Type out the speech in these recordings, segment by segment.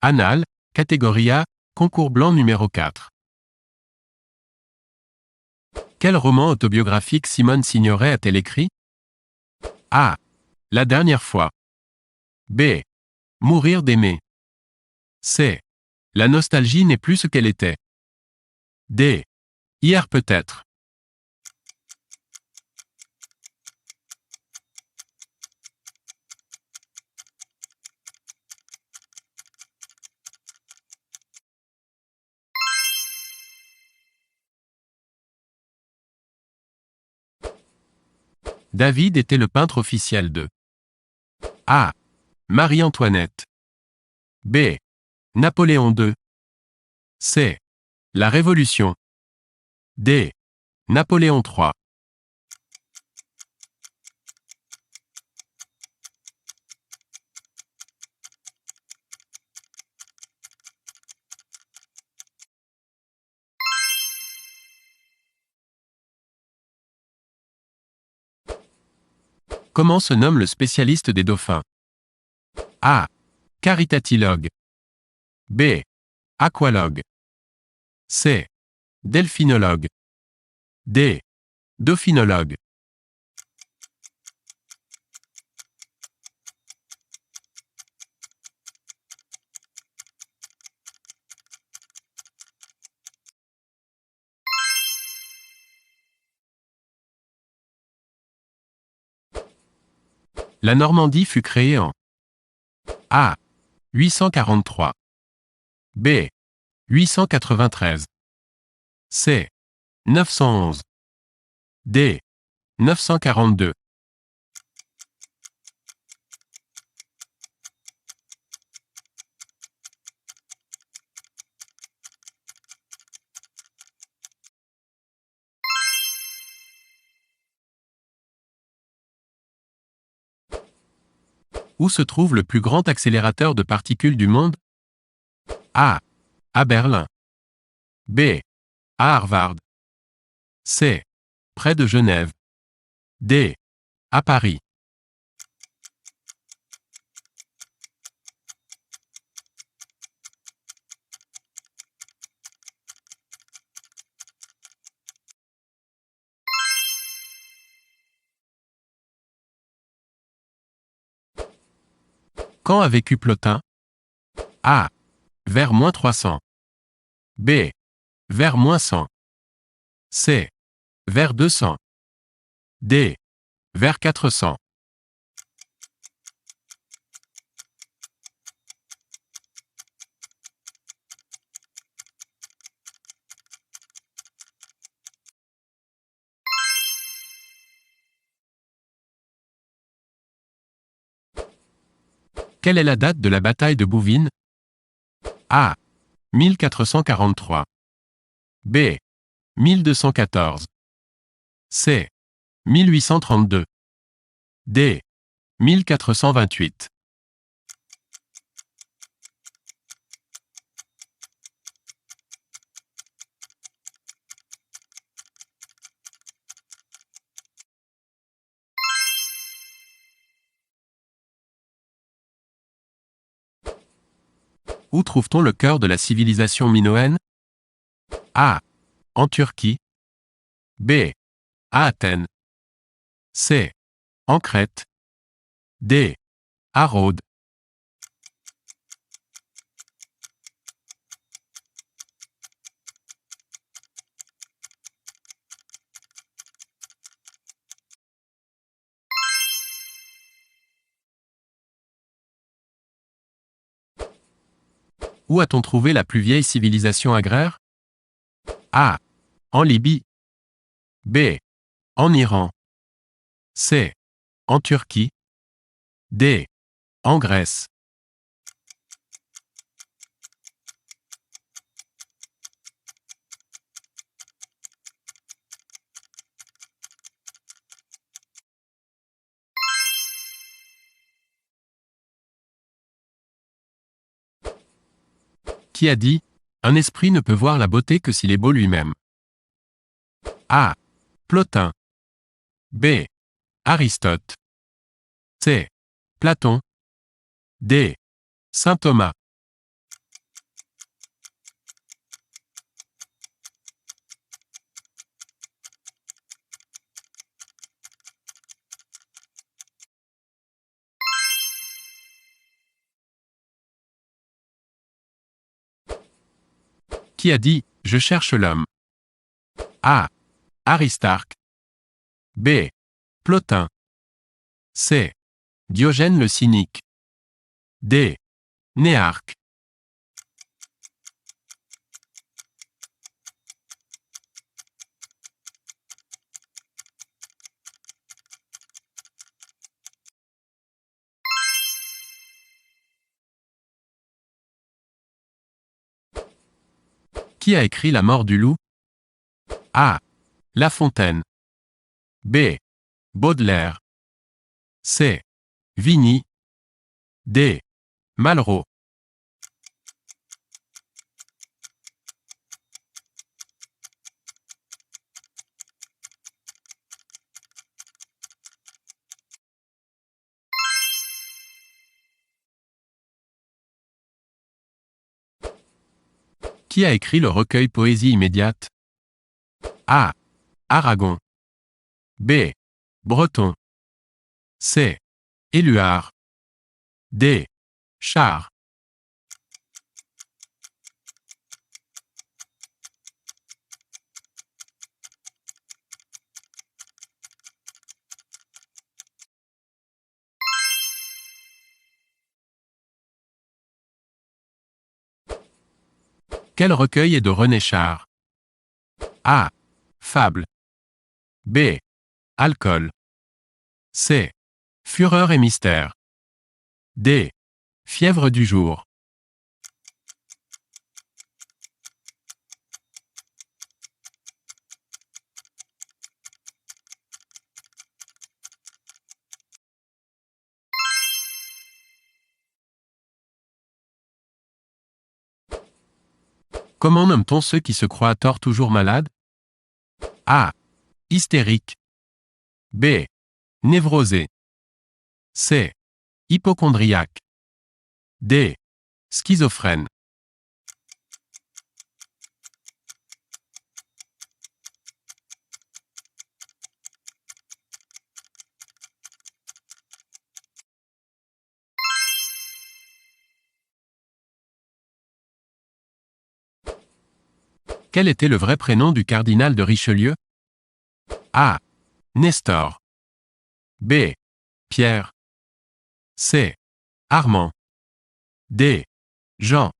Annales, catégorie A, concours blanc numéro 4. Quel roman autobiographique Simone Signoret a-t-elle écrit? A. La dernière fois. B. Mourir d'aimer. C. La nostalgie n'est plus ce qu'elle était. D. Hier peut-être. David était le peintre officiel de A. Marie-Antoinette. B. Napoléon II. C. La Révolution. D. Napoléon III. Comment se nomme le spécialiste des dauphins? A. Caritatologue. B. Aqualogue. C. Delphinologue. D. Dauphinologue. La Normandie fut créée en A. 843. B. 893. C. 911. D. 942. Où se trouve le plus grand accélérateur de particules du monde? A. À Berlin. B. À Harvard. C. Près de Genève. D. À Paris. Quand a vécu Plotin? A. Vers -300. B. Vers -100. C. Vers 200. D. Vers 400. Quelle est la date de la bataille de Bouvines? A. 1443. B. 1214. C. 1832. D. 1428. Où trouve-t-on le cœur de la civilisation minoenne? A. En Turquie. B. À Athènes. C. En Crète. D. À Rhodes. Où a-t-on trouvé la plus vieille civilisation agraire? A. En Libye. B. En Iran. C. En Turquie. D. En Grèce. Qui a dit « Un esprit ne peut voir la beauté que s'il est beau lui-même » ? A. Plotin. B. Aristote. C. Platon. D. Saint Thomas. Qui a dit « Je cherche l'homme » A. Aristarque. B. Plotin. C. Diogène le Cynique. D. Néarque. Qui a écrit La mort du loup? A. La Fontaine. B. Baudelaire. C. Vigny. D. Malraux. Qui a écrit le recueil Poésie immédiate? A. Aragon. B. Breton. C. Éluard. D. Char. Quel recueil est de René Char? A. Fable. B. Alcool. C. Fureur et mystère. D. Fièvre du jour. Comment nomme-t-on ceux qui se croient à tort toujours malades? A. Hystérique. B. Névrosé. C. Hypocondriaque. D. Schizophrène. Quel était le vrai prénom du cardinal de Richelieu? A. Nestor. B. Pierre. C. Armand. D. Jean.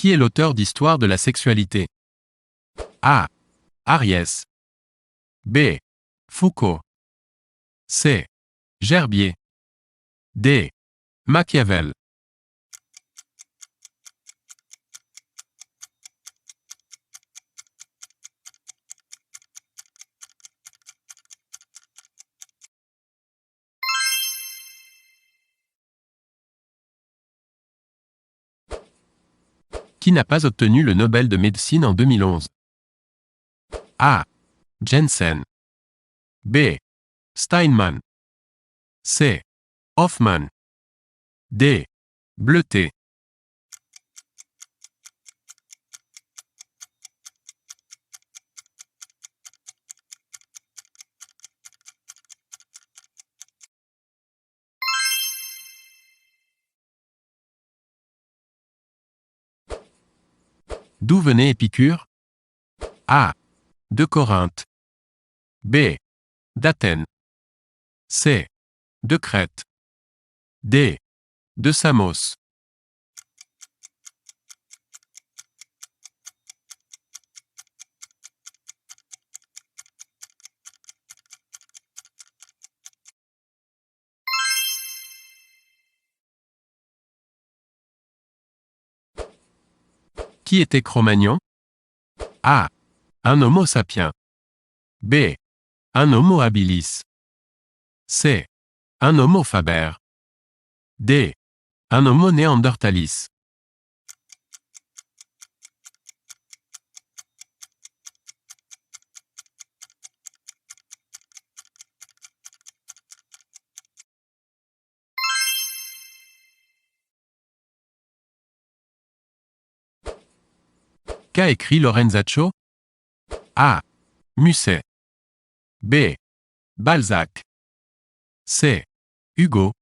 Qui est l'auteur d'Histoire de la sexualité? A. Ariès. B. Foucault. C. Gerbier. D. Machiavel. Qui n'a pas obtenu le Nobel de médecine en 2011? A. Jensen. B. Steinman. C. Hoffman. D. Bleuté. D'où venait Épicure? A. De Corinthe. B. d'Athènes. C. de Crète. D. de Samos. Qui était Cro-Magnon? A. un Homo sapiens. B. un Homo habilis. C. un Homo faber. D. un Homo neanderthalis. Qu'a écrit Lorenzaccio? A. Musset. B. Balzac. C. Hugo.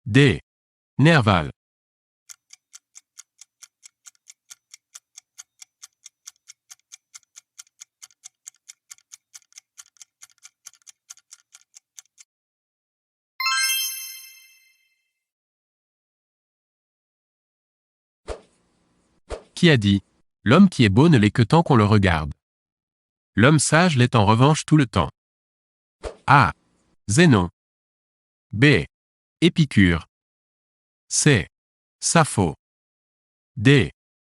D. Nerval. Qui a dit: l'homme qui est beau ne l'est que tant qu'on le regarde. L'homme sage l'est en revanche tout le temps. A. Zénon. B. Épicure. C. Sappho. D.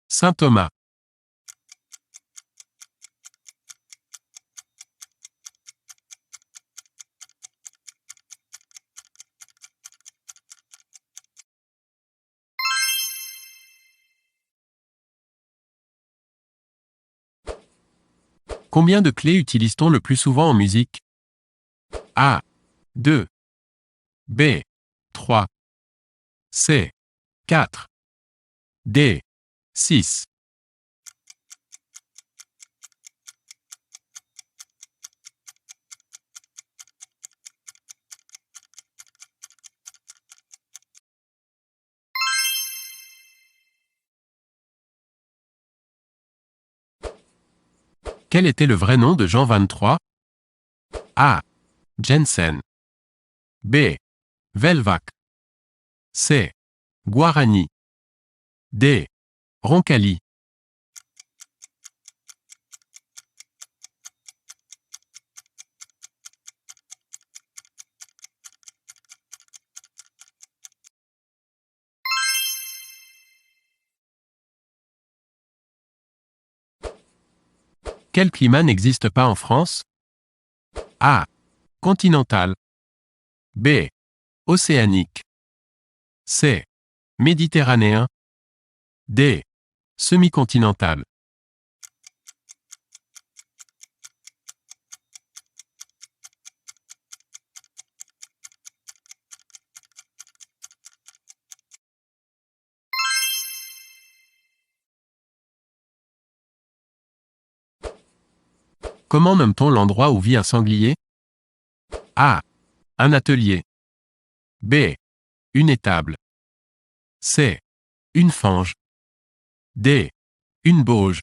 Saint Thomas. Combien de clés utilise-t-on le plus souvent en musique? A. 2. B. 3. C. 4. D. 6. Quel était le vrai nom de Jean 23? A. Jensen. B. Velvac. C. Guarani. D. Roncalli. Quel climat n'existe pas en France? A. Continental. B. Océanique. C. Méditerranéen. D. Semi-continental. Comment nomme-t-on l'endroit où vit un sanglier? A. Un atelier. B. Une étable. C. Une fange. D. Une bauge.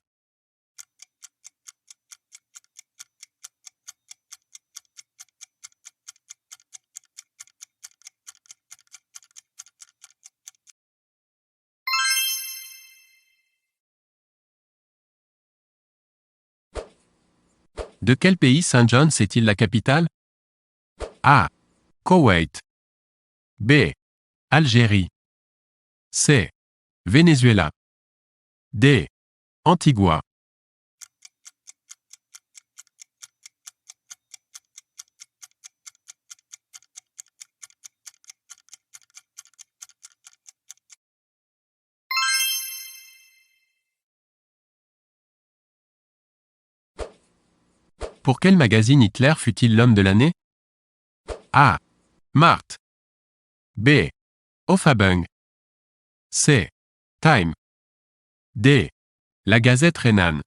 De quel pays Saint John est-il la capitale? A. Koweït. B. Algérie. C. Venezuela. D. Antigua. Pour quel magazine Hitler fut-il l'homme de l'année? A. Marthe. B. Aufhebung. C. Time. D. La Gazette rhénane.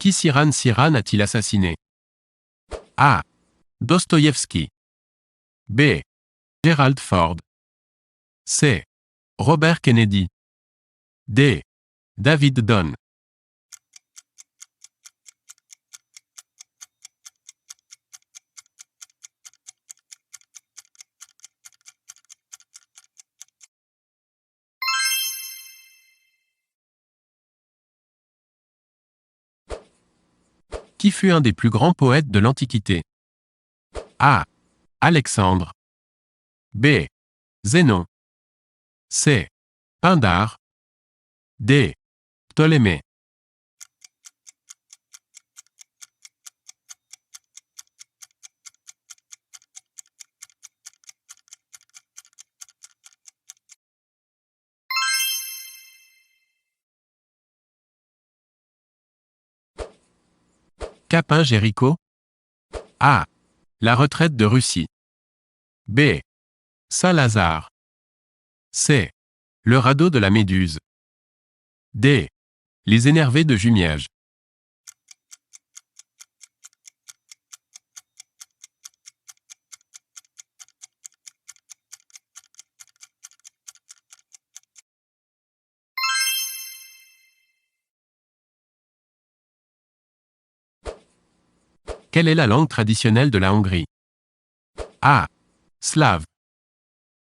Qui Cyrano a-t-il assassiné? A. Dostoïevski. B. Gerald Ford. C. Robert Kennedy. D. David Dunn. Qui fut un des plus grands poètes de l'Antiquité? A. Alexandre. B. Zénon. C. Pindare. D. Ptolémée. Capin Jéricho. A. La retraite de Russie. B. Saint-Lazare. C. Le radeau de la Méduse. D. Les énervés de Jumièges. Quelle est la langue traditionnelle de la Hongrie? A. Slave.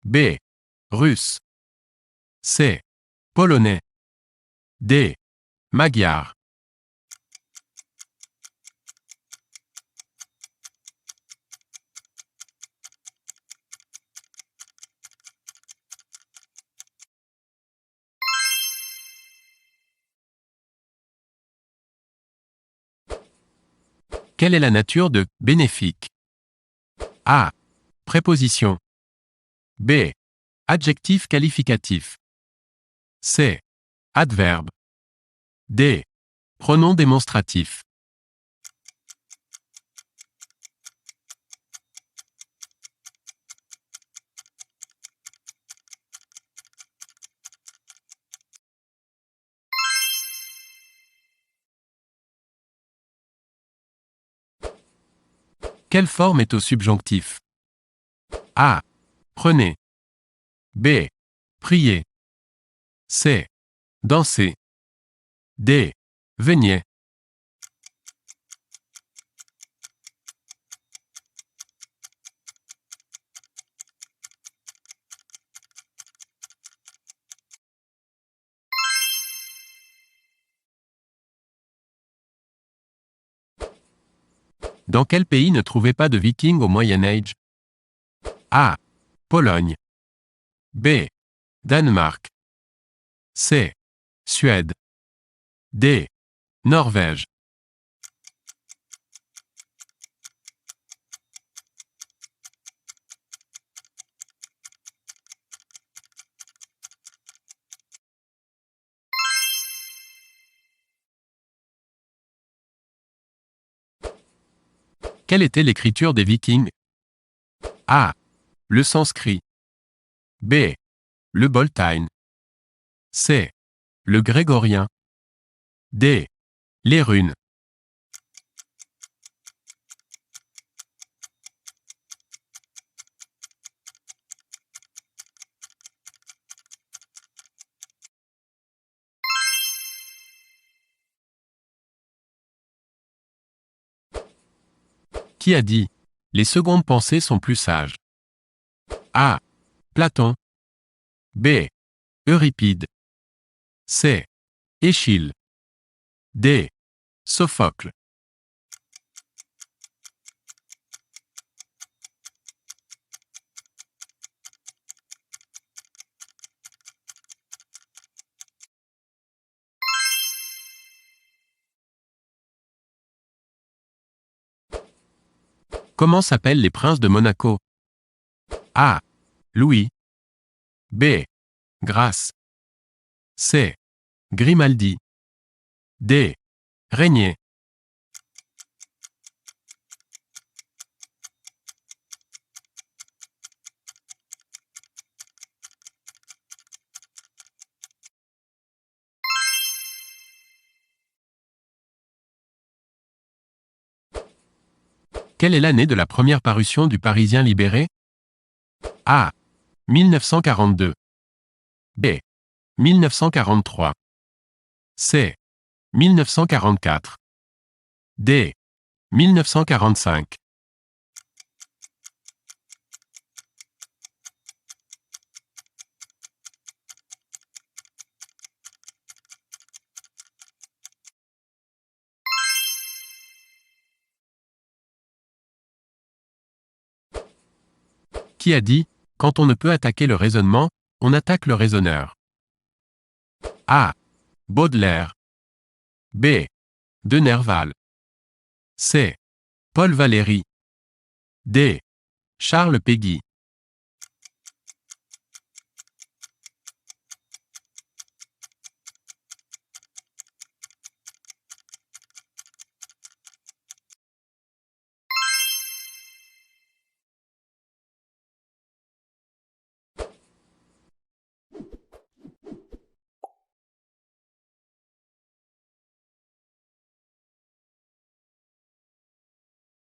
B. Russe. C. Polonais. D. Magyar. Quelle est la nature de « bénéfique » ? A. Préposition. B. Adjectif qualificatif. C. Adverbe. D. Pronom démonstratif. Quelle forme est au subjonctif? A. Prenez. B. Priez. C. Dansez. D. Veniez. Dans quel pays ne trouvait pas de Vikings au Moyen Âge? A. Pologne. B. Danemark. C. Suède. D. Norvège. Quelle était l'écriture des Vikings? A. Le sanskrit. B. Le boltine. C. Le grégorien. D. Les runes. Qui a dit « Les secondes pensées sont plus sages » ? A. Platon. B. Euripide. C. Échille. D. Sophocle. Comment s'appellent les princes de Monaco? A. Louis. B. Grâce. C. Grimaldi. D. Régnier. Quelle est l'année de la première parution du Parisien libéré? A. 1942. B. 1943. C. 1944. D. 1945. Qui a dit « Quand on ne peut attaquer le raisonnement, on attaque le raisonneur » ? A. Baudelaire. B. De Nerval. C. Paul Valéry. D. Charles Péguy.